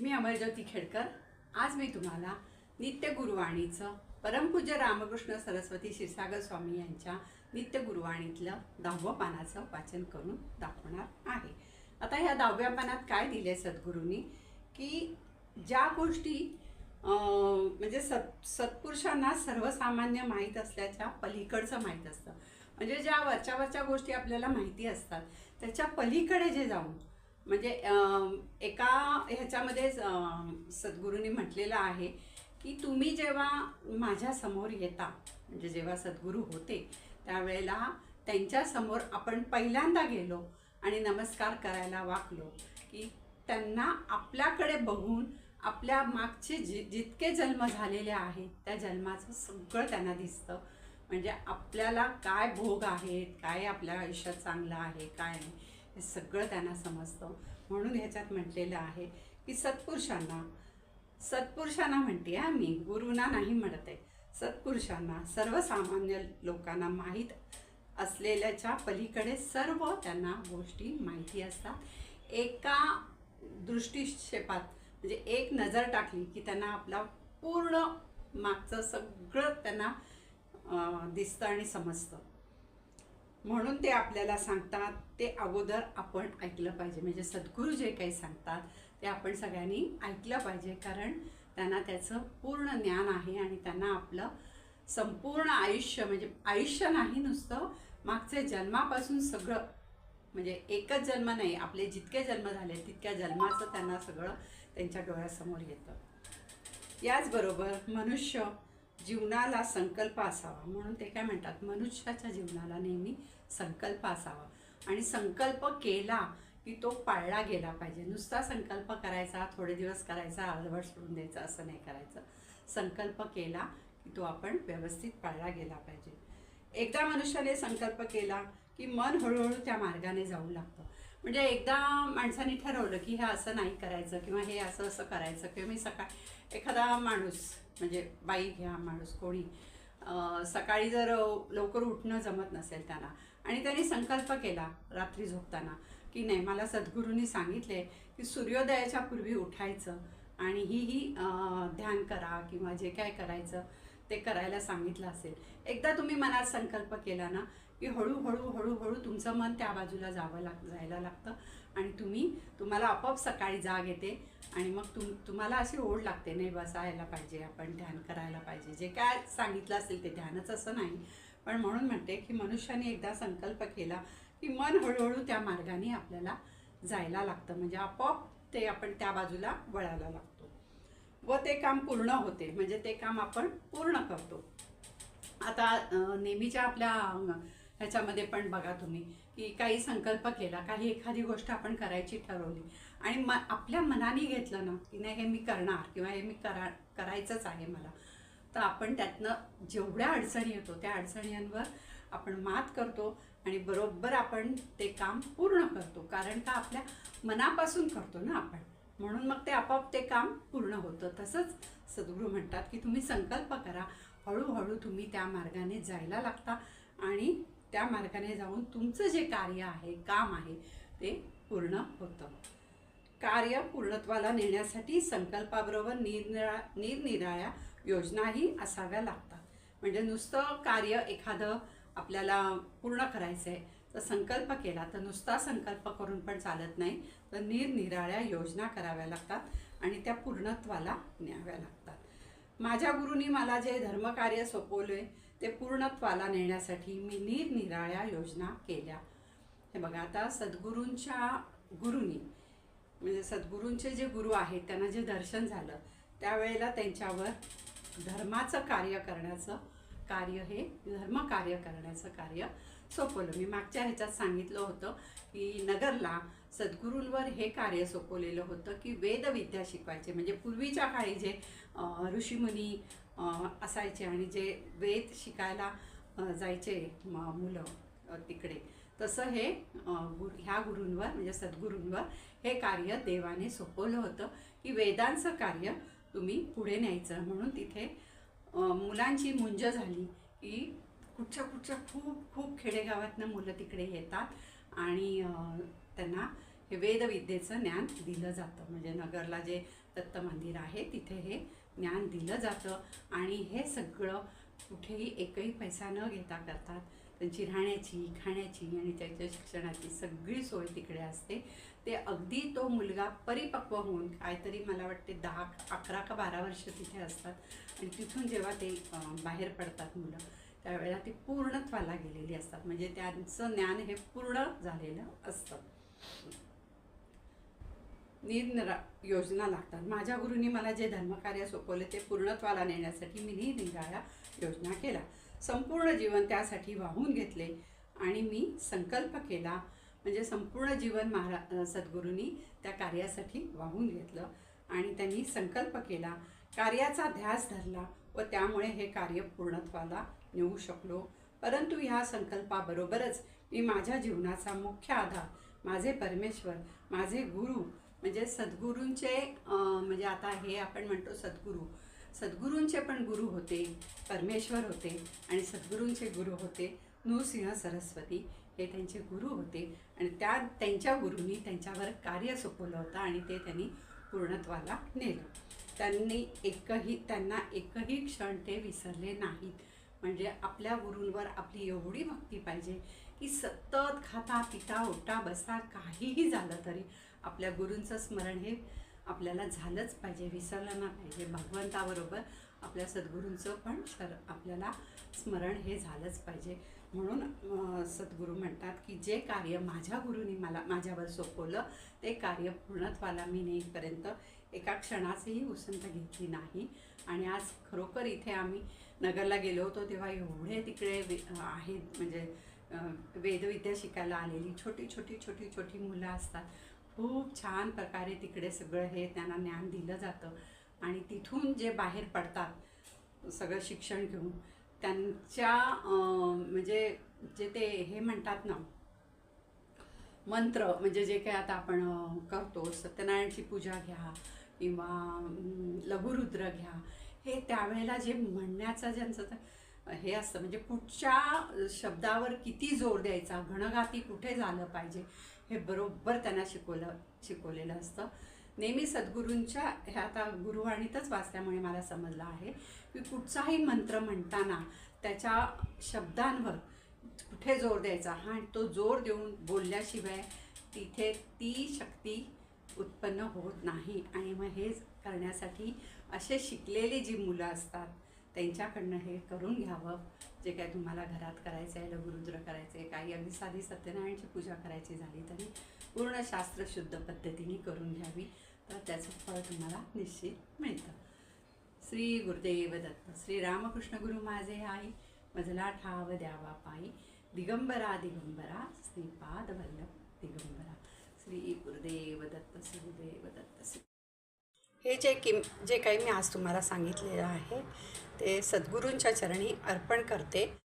मी अमरज्योती खेडकर। आज मी तुम्हाला नित्य गुरुवाणीचं परमपूज्य रामकृष्ण सरस्वती क्षीरसागर स्वामी यांच्या नित्य गुरुवाणीतलं 10व्या पानाचं वाचन करून दाखवणार आहे। आता ह्या 10व्या पानात काय दिले सद्गुरूंनी की ज्या गोष्टी म्हणजे सत्पुरुषांना सर्वसामान्य माहीत असल्याच्या पलीकडचं माहीत असतं, म्हणजे ज्या वरच्या गोष्टी आपल्याला माहिती असतात त्याच्या पलीकडे जे जाऊन म्हणजे एका ह्याच्यामध्ये सद्गुरूंनी म्हटलेलं आहे की तुम्ही जेव्हा माझ्या समोर येता, म्हणजे जेव्हा सद्गुरू होते त्यावेळेला त्यांच्यासमोर आपण पहिल्यांदा गेलो आणि नमस्कार करायला वाकलो की त्यांना आपल्याकडे बघून आपल्या मागचे जितके जन्म झालेले आहेत त्या जन्माचं सगळं त्यांना दिसतं। म्हणजे आपल्याला काय भोग आहेत, काय आपल्या आयुष्यात चांगलं आहे, काय नाही, हे सगळं त्यांना समजतं। म्हणून ह्याच्यात म्हटलेलं आहे की सत्पुरुषांना म्हणते मी, गुरुना नाही म्हणत आहे, सत्पुरुषांना सर्वसामान्य लोकांना माहीत असलेल्याच्या पलीकडे सर्व त्यांना गोष्टी माहिती असतात। एका दृष्टिक्षेपात म्हणजे एक नजर टाकली की त्यांना आपला पूर्ण मागचं सगळं त्यांना दिसतं आणि समजतं। म्हणून ते आपल्याला सांगतात ते अगोदर आपण ऐकलं पाहिजे। म्हणजे सद्गुरू जे काही सांगतात ते आपण सगळ्यांनी ऐकलं पाहिजे, कारण त्यांना त्याचं पूर्ण ज्ञान आहे आणि त्यांना आपलं संपूर्ण आयुष्य, म्हणजे आयुष्य नाही नुसतं मागचे जन्मापासून सगळं, म्हणजे एकच जन्म नाही, आपले जितके जन्म झाले तितक्या जन्माचं त्यांना सगळं त्यांच्या डोळ्यासमोर येतं। याचबरोबर मनुष्य जीवनाला संकल्प असावा, म्हणून ते काय म्हणतात, मनुष्याच्या जीवनाला नेहमी संकल्प असावा आणि संकल्प केला की तो पाळला गेला पाहिजे। नुसता संकल्प करायचा, थोडे दिवस करायचा, अर्धवट सोडून द्यायचं असं नाही करायचं। संकल्प केला की तो आपण व्यवस्थित पाळला गेला पाहिजे। एकदा मनुष्याने संकल्प केला की मन हळूहळू त्या मार्गाने जाऊ लागतं। म्हणजे एकदा माणसाने ठरवलं की हे असं नाही करायचं किंवा हे असं असं करायचं, किंवा मी एखादा माणूस, म्हणजे बाई घ्या, माणूस कोणी, सकाळी जर लवकर उठणं जमत नसेल त्यांना आणि त्यांनी संकल्प केला रात्री झोपताना की नाही, मला सद्गुरूंनी सांगितले की सूर्योदयाच्या पूर्वी उठायचं आणि ही ध्यान करा किंवा जे काय करायचं ते करायला सांगितलं असेल। एकदा तुम्ही मनात संकल्प केला ना की हळूहळू तुमचं मन त्या बाजूला जायला लागतं आणि तुम्हाला आपोआप सकाळी जाग येते आणि मग तुम्हाला अशी ओढ लागते, नाही बसायला पाहिजे, आपण ध्यान करायला पाहिजे। जे काय सांगितलं असेल ते ध्यानच असं नाही, पण म्हणून म्हणते की मनुष्याने एकदा संकल्प केला की मन हळूहळू त्या मार्गाने आपल्याला जायला लागतं, म्हणजे आपोआप ते आपण त्या बाजूला वळायला लागतो व ते काम पूर्ण होते, म्हणजे ते काम आपण पूर्ण करतो। आता नेहमीच्या आपल्या ह्याच्यामध्ये पण बघा तुम्ही की काही संकल्प केला, एखादी गोष्ट आपण करायची ठरवली आणि आपल्या मनाने घेतलं ना की नाही हे मी करणार किंवा हे मी करायचंच आहे मला, तर आपण त्यातनं जेवढ्या अडचणी येतो त्या अडचणींवर आपण मात करतो आणि बरोबर आपण ते काम पूर्ण करतो, कारण का आपल्या मनापासून करतो ना आपण, म्हणून मग ते आपोआप ते काम पूर्ण होतं। तसंच सद्गुरू म्हणतात की तुम्ही संकल्प करा, हळूहळू तुम्ही त्या मार्गाने जायला लागता आणि त्या मार्गाने जाऊन तुमचं जे कार्य आहे, काम आहे, ते पूर्ण होतं। कार्य पूर्णत्वाला नेण्यासाठी संकल्पाबरोबर निरनिराळ्या योजनाही असाव्या लागतात। म्हणजे नुसतं कार्य एखादं आपल्याला पूर्ण करायचं आहे तर संकल्प केला तर नुसता संकल्प करून पण चालत नाही, तर निरनिराळ्या योजना कराव्या लागतात आणि त्या पूर्णत्वाला न्याव्या लागतात। माझ्या गुरुनी मला जे धर्मकार्य सोपवले ते पूर्णत्वाला नेण्यासाठी मी निरनिराळ्या योजना केल्या। हे बघा, आता गुरुनी म्हणजे सद्गुरूंचे जे गुरु आहेत त्यांना जे दर्शन झालं त्यावेळेला त्यांच्यावर धर्माचं कार्य करण्याचं कार्य सोपवलं। मी मागच्या ह्याच्यात सांगितलं होतं की नगरला सद्गुरूंवर हे कार्य सोपवलेलं होतं की वेदविद्या शिकवायचे। म्हणजे पूर्वीच्या काळी जे ऋषीमुनी असायचे आणि जे वेद शिकायला जायचे मुलं तिकडे, तसं हे ह्या गुरूंवर म्हणजे सद्गुरूंवर हे कार्य देवाने सोपवलं होतं की वेदांचं कार्य तुम्ही पुढे न्यायचं। म्हणून तिथे मुलांची मुंज झाली की कुठच्या खूप खेडेगावातनं मुलं तिकडे येतात आणि त्यांना हे वेदविद्येचं ज्ञान दिलं जातं. म्हणजे नगरला जे दत्त मंदिर आहे तिथे हे ज्ञान दिलं जातं आणि हे सगळं कुठेही एकही पैसा न घेता करतात. त्यांची राहण्याची, खाण्याची आणि त्याच्या शिक्षणाची सगळी सोय तिकडे असते. ते अगदी तो मुलगा परिपक्व होऊन काहीतरी मला वाटते 11 का 12 वर्ष तिथे असतात आणि तिथून जेव्हा ते बाहेर पडतात मुलं, त्यावेळेला ती पूर्णत्वाला गेलेली असतात. म्हणजे त्यांचं ज्ञान हे पूर्ण झालेलं असतं. निरनिराळ्या योजना लागतात. माझ्या गुरूंनी मला जे धर्मकार्य सोपवले ते पूर्णत्वाला नेण्यासाठी मी निरनिराळ्या योजना केल्या. संपूर्ण जीवन त्यासाठी वाहून घेतले आणि मी संकल्प केला. म्हणजे संपूर्ण जीवन सद्गुरूंनी त्या कार्यासाठी वाहून घेतलं आणि त्यांनी संकल्प केला, कार्याचा ध्यास धरला व त्यामुळे हे कार्य पूर्णत्वाला नेऊ शकलो. परंतु ह्या संकल्पाबरोबरच मी माझ्या जीवनाचा मुख्य आधार माझे परमेश्वर, माझे गुरु म्हणजे सद्गुरूंचे म्हणजे आता हे आपण म्हणतो सद्गुरूंचे पण गुरु होते, परमेश्वर होते आणि सद्गुरूंचे गुरु होते नृसिंह सरस्वती, हे त्यांचे गुरु होते आणि त्यांच्या गुरूंनी त्यांच्यावर कार्य सोपवलं होतं आणि ते त्यांनी पूर्णत्वाला नेलं. त्यांना एकही क्षण ते विसरले नाहीत. म्हणजे आपल्या गुरूंवर आपली एवढी भक्ती पाहिजे की सतत खाता पिता उठता बसता काहीही झालं तरी आपल्या गुरूंचं स्मरण हे आपल्याला झालंच पाहिजे, विसरलं नाही पाहिजे. भगवंताबरोबर आपल्या सद्गुरूंचं पण आपल्याला स्मरण हे झालंच पाहिजे. म्हणून सद्गुरू म्हणतात की जे कार्य माझ्या गुरूंनी माझ्यावर सोपवलं ते कार्य पूर्णत्वाला मी नेईपर्यंत एका क्षणाचीही उसंत घेतली नाही. आणि आज खरोखर इथे आम्ही नगरला गेलो होतो तेव्हा एवढे तिकडे आहेत म्हणजे वेदविद्या शिकायला आलेली छोटी मुलं असतात. खूप छान प्रकारे तिकडे सगळं हे त्यांना ज्ञान दिलं जातं आणि तिथून जे बाहेर पडतात सगळं शिक्षण घेऊन त्यांच्या म्हणजे जे ते हे म्हणतात ना मंत्र, म्हणजे जे काही आता आपण करतो सत्यनारायणची पूजा घ्या किंवा लघुरुद्र घ्या, हे त्यावेळेला जे म्हणण्याचं ज्यांचं हे असतं म्हणजे कुठच्या शब्दावर किती जोर द्यायचा, घणघाती कुठे झालं पाहिजे हे बरोबर त्यांना शिकवलेलं असतं. नेहमी सद्गुरूंच्या ह्या आता गुरुवाणीतच वाचल्यामुळे मला समजलं आहे की कुठचाही मंत्र म्हणताना त्याच्या शब्दांवर कुठे जोर द्यायचा हा, तो जोर देऊन बोलल्याशिवाय तिथे ती शक्ती उत्पन्न होत नाही. आणि मग हे करण्यासाठी असे शिकलेली जी मुलं असतात त्यांच्याकडनं हे करून घ्यावं. जे काय तुम्हाला घरात करायचं आहे, लघुरुद्र करायचं आहे, काही अगदी साधी सत्यनारायणची पूजा करायची झाली तरी पूर्ण शास्त्रशुद्ध पद्धतीने करून घ्यावी, तर त्याचं फळ तुम्हाला निश्चित मिळतं. श्री गुरुदेव दत्त. श्री रामकृष्ण गुरु माझे आई, मजला ठाव द्यावा पायी, दिगंबरा दिगंबरा श्रीपाद वल्लभ दिगंबरा. श्री गुरुदेव दत्त, श्री गुरुदेव दत्त. हे जे काही मी आज तुम्हाला सांगितलेलं आहे ते सद्गुरूंच्या चरणी अर्पण करते.